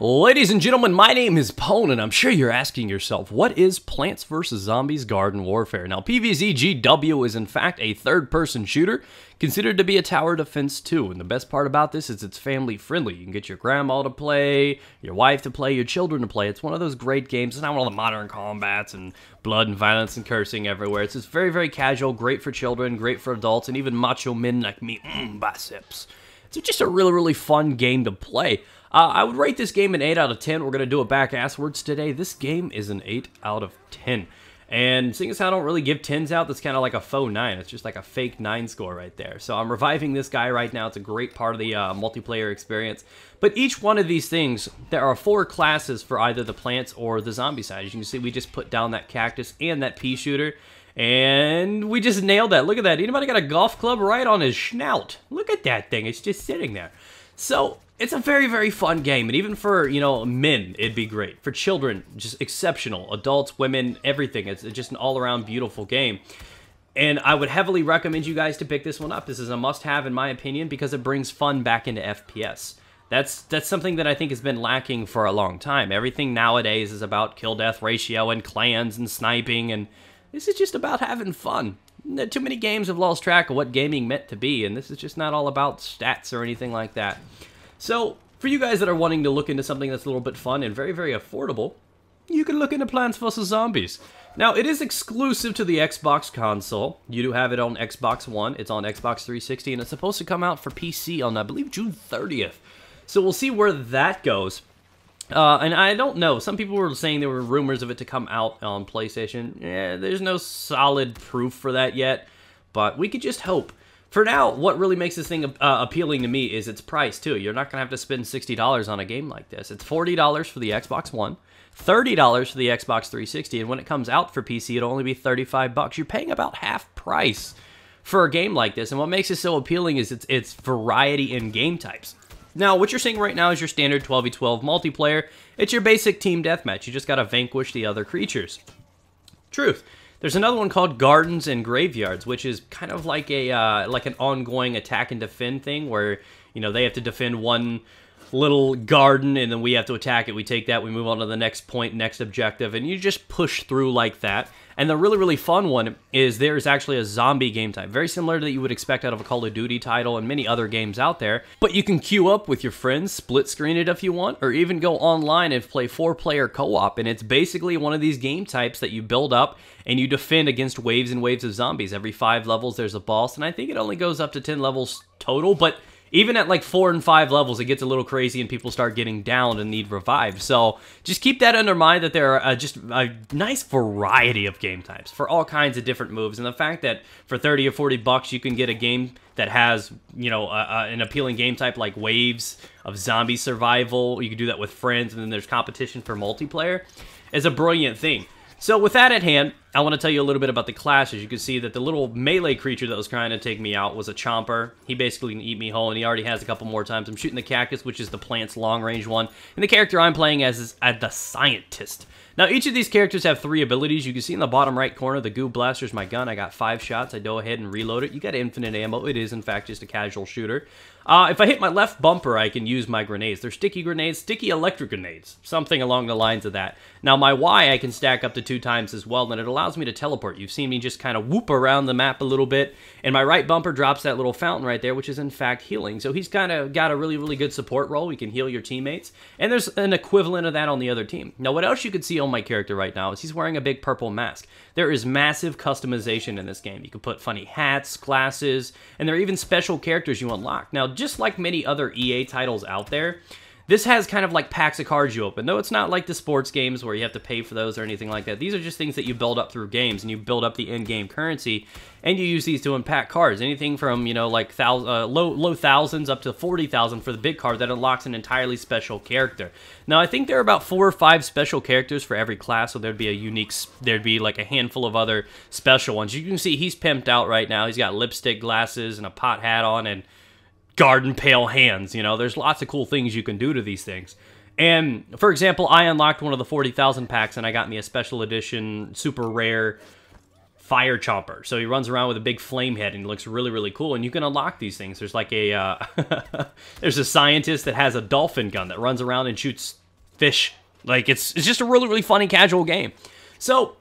Ladies and gentlemen, my name is Pone, and I'm sure you're asking yourself, what is Plants vs. Zombies Garden Warfare? Now, PVZ GW is in fact a third-person shooter, considered to be a tower defense too, and the best part about this is it's family-friendly. You can get your grandma to play, your wife to play, your children to play. It's one of those great games. It's not one of the modern combats and blood and violence and cursing everywhere. It's just very, very casual, great for children, great for adults, and even macho men like me, biceps. It's just a really, really fun game to play. I would rate this game an 8 out of 10. We're going to do it back-asswards today. This game is an 8 out of 10. And seeing as how I don't really give 10s out, that's kind of like a faux 9. It's just like a fake 9 score right there. So I'm reviving this guy right now. It's a great part of the multiplayer experience. But each one of these things, there are 4 classes for either the plants or the zombie side. As you can see, we just put down that cactus and that pea shooter. And we just nailed that. Look at that. Anybody got a golf club right on his snout? Look at that thing. It's just sitting there. So it's a very, very fun game. And even for, you know, men, it'd be great. For children, just exceptional. Adults, women, everything. It's just an all-around beautiful game. And I would heavily recommend you guys to pick this one up. This is a must-have in my opinion because it brings fun back into FPS. That's something that I think has been lacking for a long time. Everything nowadays is about kill-death ratio and clans and sniping, and this is just about having fun. Too many games have lost track of what gaming meant to be, and this is just not all about stats or anything like that. So, for you guys that are wanting to look into something that's a little bit fun and very, very affordable, you can look into Plants vs. Zombies. Now, it is exclusive to the Xbox console. You do have it on Xbox One, it's on Xbox 360, and it's supposed to come out for PC on, I believe, June 30th. So we'll see where that goes. And I don't know. Some people were saying there were rumors of it to come out on PlayStation. There's no solid proof for that yet, but we could just hope. For now, what really makes this thing appealing to me is its price, too. You're not going to have to spend $60 on a game like this. It's $40 for the Xbox One, $30 for the Xbox 360, and when it comes out for PC, it'll only be $35. You're paying about half price for a game like this, and what makes it so appealing is its variety in game types. Now, what you're seeing right now is your standard 12v12 multiplayer. It's your basic team deathmatch. You just gotta vanquish the other creatures. Truth. There's another one called Gardens and Graveyards, which is kind of like a like an ongoing attack and defend thing where, you know, they have to defend one little garden and then we have to attack it. We take that, we move on to the next point, next objective, and you just push through like that. And the really, really fun one is there's actually a zombie game type, very similar to that you would expect out of a Call of Duty title and many other games out there. But you can queue up with your friends, split screen it if you want, or even go online and play 4-player co-op. And it's basically one of these game types that you build up and you defend against waves and waves of zombies. Every 5 levels there's a boss, and I think it only goes up to 10 levels total, but even at like 4 and 5 levels, it gets a little crazy and people start getting down and need revived. So just keep that under mind that there are just a nice variety of game types for all kinds of different moves. And the fact that for 30 or 40 bucks, you can get a game that has, you know, an appealing game type like waves of zombie survival. You can do that with friends, and then there's competition for multiplayer. Is a brilliant thing. So with that at hand, I want to tell you a little bit about the classes. You can see that the little melee creature that was trying to take me out was a chomper. He basically can eat me whole, and he already has a couple more times. I'm shooting the cactus, which is the plant's long-range one, and the character I'm playing as is the scientist. Now, each of these characters have 3 abilities. You can see in the bottom right corner, the goo blaster is my gun. I got 5 shots. I go ahead and reload it. You got infinite ammo. It is, in fact, just a casual shooter. If I hit my left bumper, I can use my grenades. They're sticky grenades, sticky electric grenades, something along the lines of that. Now, my Y I can stack up to 2 times as well, and it allows me to teleport. You've seen me just kind of whoop around the map a little bit, and my right bumper drops that little fountain right there, which is, in fact, healing. So he's kind of got a really, really good support role. We can heal your teammates, and there's an equivalent of that on the other team. Now, what else you can see on my character right now is he's wearing a big purple mask. There is massive customization in this game. You can put funny hats, glasses, and there are even special characters you unlock. Now, just like many other EA titles out there, this has kind of like packs of cards you open, though it's not like the sports games where you have to pay for those or anything like that. These are just things that you build up through games, and you build up the in-game currency, and you use these to unpack cards. Anything from, you know, like low thousands up to 40,000 for the big card that unlocks an entirely special character. Now, I think there are about 4 or 5 special characters for every class, so there'd be like a handful of other special ones. You can see he's pimped out right now. He's got lipstick, glasses, and a pot hat on, and garden pail hands. You know, there's lots of cool things you can do to these things. And for example, I unlocked one of the 40,000 packs and I got me a special edition super rare fire chomper. So he runs around with a big flame head and he looks really, really cool. And you can unlock these things. There's like a there's a scientist that has a dolphin gun that runs around and shoots fish. Like, it's just a really, really funny casual game. So,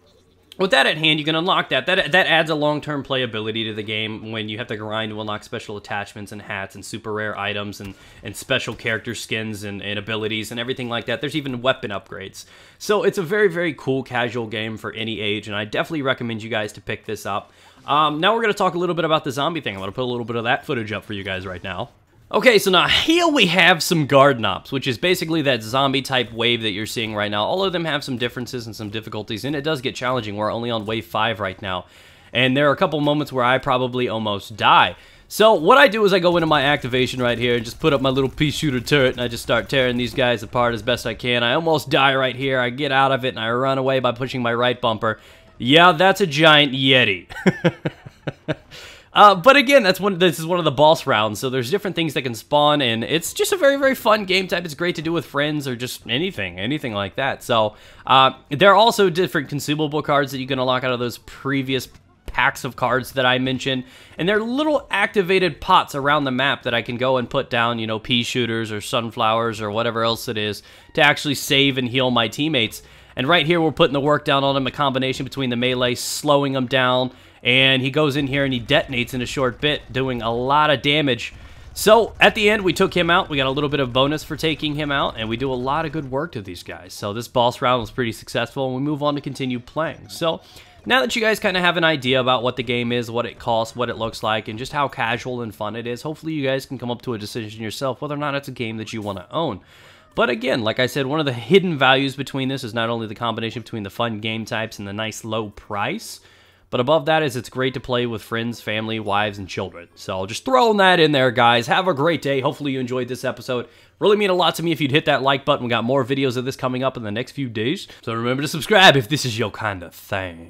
with that at hand, you can unlock that. That adds a long-term playability to the game when you have to grind to unlock special attachments and hats and super rare items and special character skins and abilities and everything like that. There's even weapon upgrades. So it's a very, very cool casual game for any age, and I definitely recommend you guys to pick this up. Now we're going to talk a little bit about the zombie thing. I'm going to put a little bit of that footage up for you guys right now. Okay, so now here we have some garden ops, which is basically that zombie type wave that you're seeing right now. All of them have some differences and some difficulties, and it does get challenging. We're only on wave 5 right now, and there are a couple moments where I probably almost die. So what I do is I go into my activation right here and just put up my little pea shooter turret, and I just start tearing these guys apart as best I can. I almost die right here. I get out of it, and I run away by pushing my right bumper. Yeah, that's a giant Yeti. But again, this is one of the boss rounds, so there's different things that can spawn, and it's just a very, very fun game type. It's great to do with friends or just anything like that. So, there are also different consumable cards that you can unlock out of those previous packs of cards that I mentioned, and there are little activated pots around the map that I can go and put down, you know, pea shooters or sunflowers or whatever else it is to actually save and heal my teammates. And right here, we're putting the work down on him, a combination between the melee, slowing him down, and he goes in here and he detonates in a short bit, doing a lot of damage. So, at the end, we took him out. We got a little bit of bonus for taking him out, and we do a lot of good work to these guys. So, this boss round was pretty successful, and we move on to continue playing. So, now that you guys kind of have an idea about what the game is, what it costs, what it looks like, and just how casual and fun it is, hopefully you guys can come up to a decision yourself whether or not it's a game that you want to own. But again, like I said, one of the hidden values between this is not only the combination between the fun game types and the nice low price, but above that is it's great to play with friends, family, wives, and children. So just throwing that in there, guys. Have a great day. Hopefully you enjoyed this episode. Really mean a lot to me if you'd hit that like button. We got more videos of this coming up in the next few days. So remember to subscribe if this is your kind of thing.